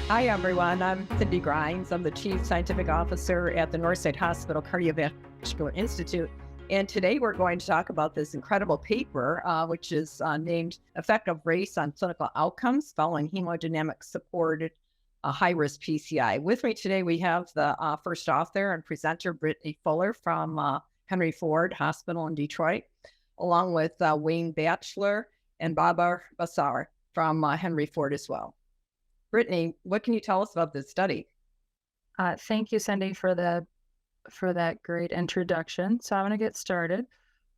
Hi, everyone. I'm Cindy Grines. I'm the Chief Scientific Officer at the Northside Hospital Cardiovascular Institute. And today we're going to talk about this incredible paper, which is named Effect of Race on Clinical Outcomes Following Hemodynamic Supported High-Risk PCI. With me today, we have the first author and presenter, Brittany Fuller from Henry Ford Hospital in Detroit, along with Wayne Batchelor and Babar Basir from Henry Ford as well. Brittany, what can you tell us about this study? Thank you, Cindy, for that great introduction. So I'm going to get started.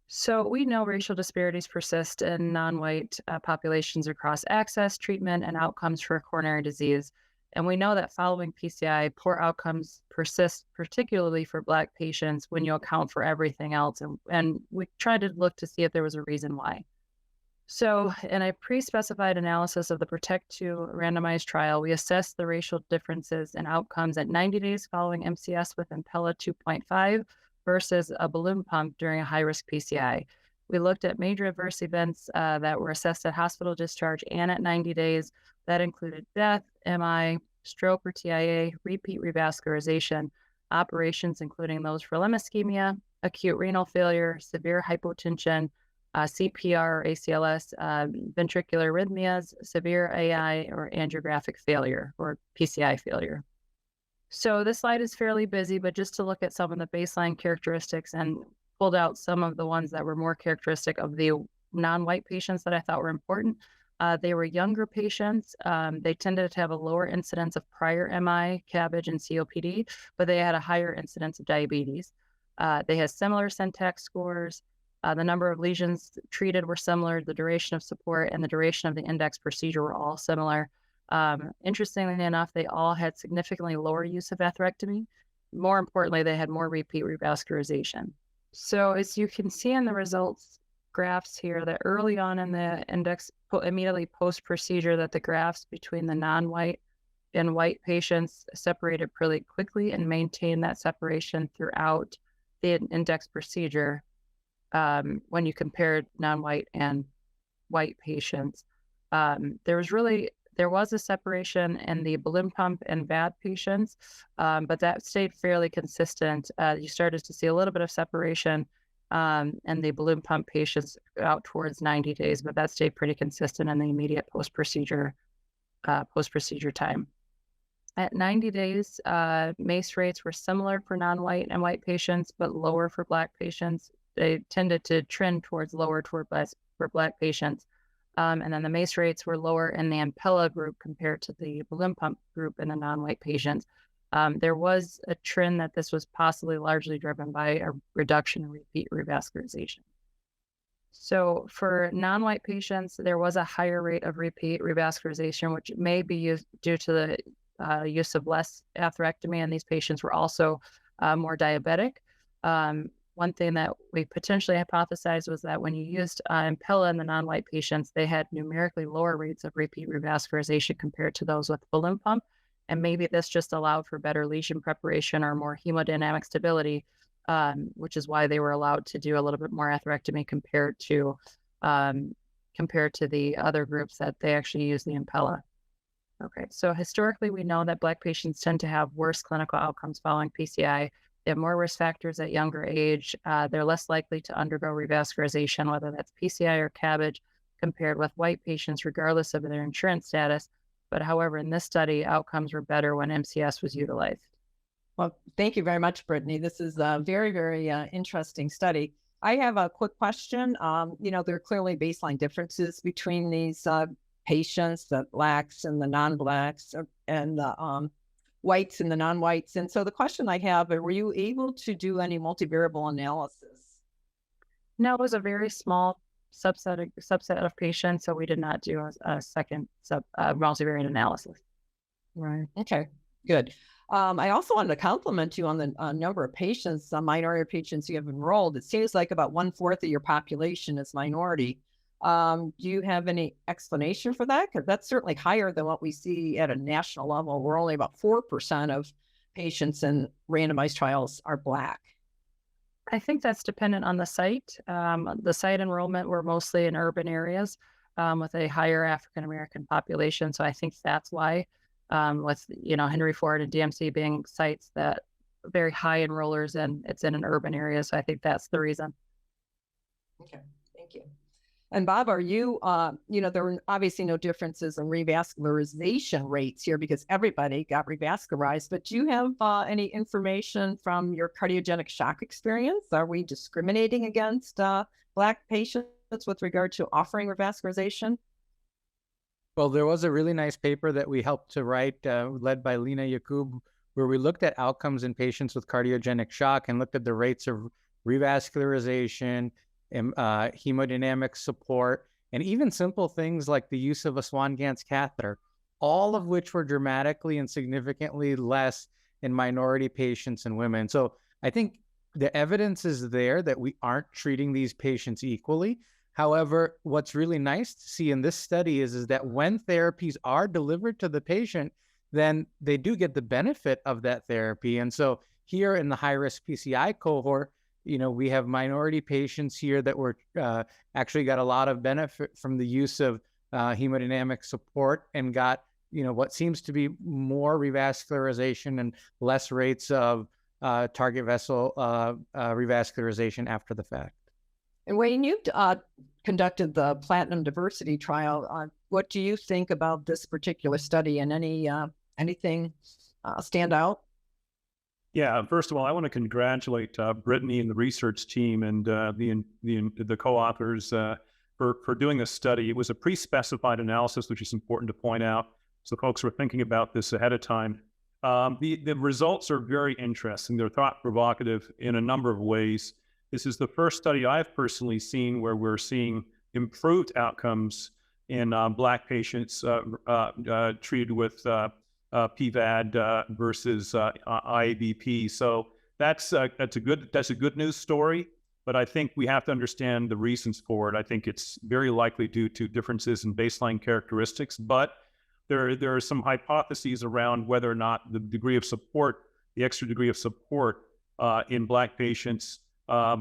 So we know racial disparities persist in non-white populations across access, treatment, and outcomes for coronary disease. And we know that following PCI, poor outcomes persist, particularly for Black patients when you account for everything else. And we tried to look to see if there was a reason why. So, in a pre-specified analysis of the PROTECT-2 randomized trial, we assessed the racial differences in outcomes at 90 days following MCS with Impella 2.5 versus a balloon pump during a high-risk PCI. We looked at major adverse events that were assessed at hospital discharge and at 90 days. That included death, MI, stroke or TIA, repeat revascularization, operations including those for limb ischemia, acute renal failure, severe hypotension, CPR or ACLS, ventricular arrhythmias, severe AI, or angiographic failure or PCI failure. So this slide is fairly busy, but just to look at some of the baseline characteristics and pulled out some of the ones that were more characteristic of the non-white patients that I thought were important. They were younger patients. They tended to have a lower incidence of prior MI, CABG, and COPD, but they had a higher incidence of diabetes. They had similar syntax scores. The number of lesions treated were similar. The duration of support and the duration of the index procedure were all similar. Interestingly enough, they all had significantly lower use of atherectomy. More importantly, they had more repeat revascularization. So as you can see in the results graphs here, that early on in the index, immediately post-procedure, that the graphs between the non-white and white patients separated pretty quickly and maintained that separation throughout the index procedure. When you compared non-white and white patients, there was a separation in the balloon pump and VAD patients, but that stayed fairly consistent. You started to see a little bit of separation in the balloon pump patients out towards 90 days, but that stayed pretty consistent in the immediate post-procedure time. At 90 days, MACE rates were similar for non-white and white patients, but lower for Black patients. They tended to trend towards lower for Black patients. And then the MACE rates were lower in the Impella group compared to the balloon pump group in the non-white patients. There was a trend that this was possibly largely driven by a reduction in repeat revascularization. So for non-white patients, there was a higher rate of repeat revascularization, which may be due to the use of less atherectomy, and these patients were also more diabetic. One thing that we potentially hypothesized was that when you used Impella in the non-white patients, they had numerically lower rates of repeat revascularization compared to those with balloon pump. And maybe this just allowed for better lesion preparation or more hemodynamic stability, which is why they were allowed to do a little bit more atherectomy compared to the other groups that they actually use the Impella. Okay, so historically, we know that Black patients tend to have worse clinical outcomes following PCI. They have more risk factors at younger age. They're less likely to undergo revascularization, whether that's PCI or CABG, compared with white patients, regardless of their insurance status. But however, in this study, outcomes were better when MCS was utilized. Well, thank you very much, Brittany. This is a very, very interesting study. I have a quick question. There are clearly baseline differences between these patients, the Blacks and the non-Blacks, and the whites and the non-whites. And so the question I have, were you able to do any multivariable analysis? No, it was a very small subset of patients, so we did not do a second multivariate analysis. Right. Okay, good. I also wanted to compliment you on the number of patients, minority patients you have enrolled. It seems like about 1/4 of your population is minority. Do you have any explanation for that? Because that's certainly higher than what we see at a national level. We're only about 4% of patients in randomized trials are Black. I think that's dependent on the site. The site enrollment were mostly in urban areas with a higher African American population. So I think that's why with, Henry Ford and DMC being sites that very high enrollers, and it's in an urban area. So I think that's the reason. Okay, thank you. And Bob, are you, there were obviously no differences in revascularization rates here because everybody got revascularized, but do you have any information from your cardiogenic shock experience? Are we discriminating against Black patients with regard to offering revascularization? Well, there was a really nice paper that we helped to write, led by Lina Yakub, where we looked at outcomes in patients with cardiogenic shock and looked at the rates of revascularization, hemodynamic support, and even simple things like the use of a Swan-Ganz catheter, all of which were dramatically and significantly less in minority patients and women. So I think the evidence is there that we aren't treating these patients equally. However, what's really nice to see in this study is that when therapies are delivered to the patient, then they do get the benefit of that therapy. And so here in the high-risk PCI cohort, we have minority patients here that were actually got a lot of benefit from the use of hemodynamic support and got, what seems to be more revascularization and less rates of target vessel revascularization after the fact. And Wayne, you conducted the Platinum Diversity trial. What do you think about this particular study, and anything stand out? Yeah, first of all, I want to congratulate Brittany and the research team and the co-authors for doing this study. It was a pre-specified analysis, which is important to point out. So folks were thinking about this ahead of time. The results are very interesting. They're thought-provocative in a number of ways. This is the first study I've personally seen where we're seeing improved outcomes in Black patients treated with PVAD versus IABP. So that's a good news story, but I think we have to understand the reasons for it. I think it's very likely due to differences in baseline characteristics, but there are some hypotheses around whether or not the degree of support, the extra degree of support in Black patients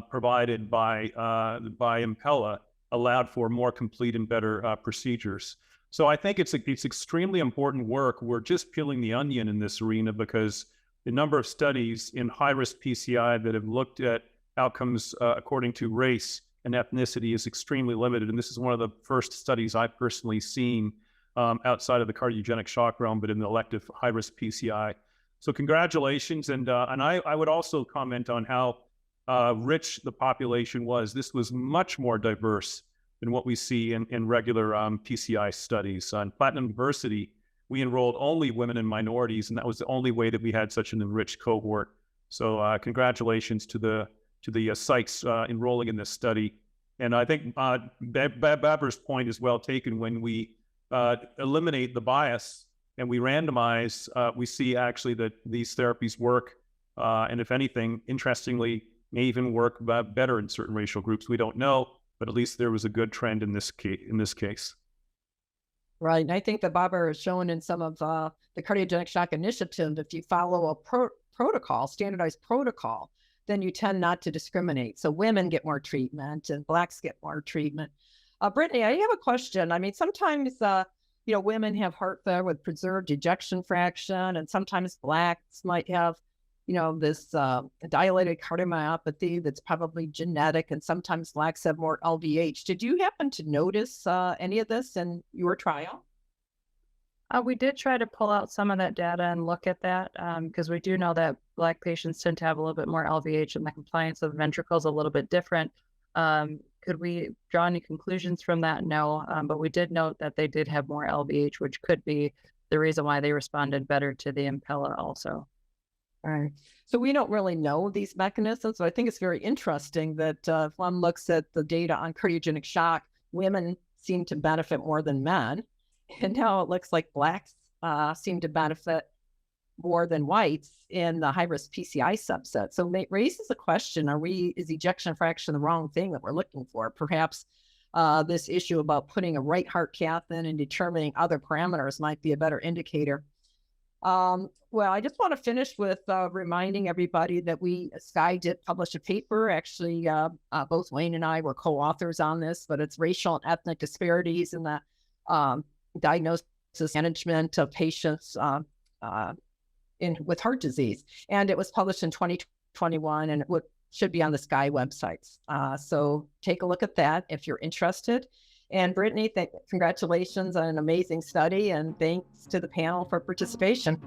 provided by Impella allowed for more complete and better procedures. So I think it's extremely important work. We're just peeling the onion in this arena because the number of studies in high-risk PCI that have looked at outcomes according to race and ethnicity is extremely limited. And this is one of the first studies I've personally seen outside of the cardiogenic shock realm, but in the elective high-risk PCI. So congratulations. And I would also comment on how rich the population was. This was much more diverse than what we see in regular PCI studies. On Platinum Diversity, we enrolled only women and minorities, and that was the only way that we had such an enriched cohort. So congratulations to the sites enrolling in this study. And I think Babar's point is well taken. When we eliminate the bias and we randomize, we see actually that these therapies work, and if anything, interestingly, may even work better in certain racial groups. We don't know, but at least there was a good trend in this case. Right. And I think that Babar has shown in some of the cardiogenic shock initiative, if you follow a protocol, standardized protocol, then you tend not to discriminate. So women get more treatment and Blacks get more treatment. Brittany, I have a question. I mean, sometimes, women have heart failure with preserved ejection fraction, and sometimes Blacks might have this dilated cardiomyopathy that's probably genetic, and sometimes Blacks have more LVH. Did you happen to notice any of this in your trial? We did try to pull out some of that data and look at that because we do know that Black patients tend to have a little bit more LVH, and the compliance of ventricles a little bit different. Could we draw any conclusions from that? No, but we did note that they did have more LVH, which could be the reason why they responded better to the Impella also. All right. So we don't really know these mechanisms, but I think it's very interesting that if one looks at the data on cardiogenic shock, women seem to benefit more than men. And now it looks like Blacks seem to benefit more than whites in the high-risk PCI subset. So it raises the question, is ejection fraction the wrong thing that we're looking for? Perhaps this issue about putting a right heart cath in and determining other parameters might be a better indicator. Well, I just want to finish with reminding everybody that SCAI did publish a paper. Actually, both Wayne and I were co-authors on this, but it's racial and ethnic disparities in the diagnosis management of patients with heart disease. And it was published in 2021, and should be on the SCAI websites. So take a look at that if you're interested. And Brittany, congratulations on an amazing study, and thanks to the panel for participation.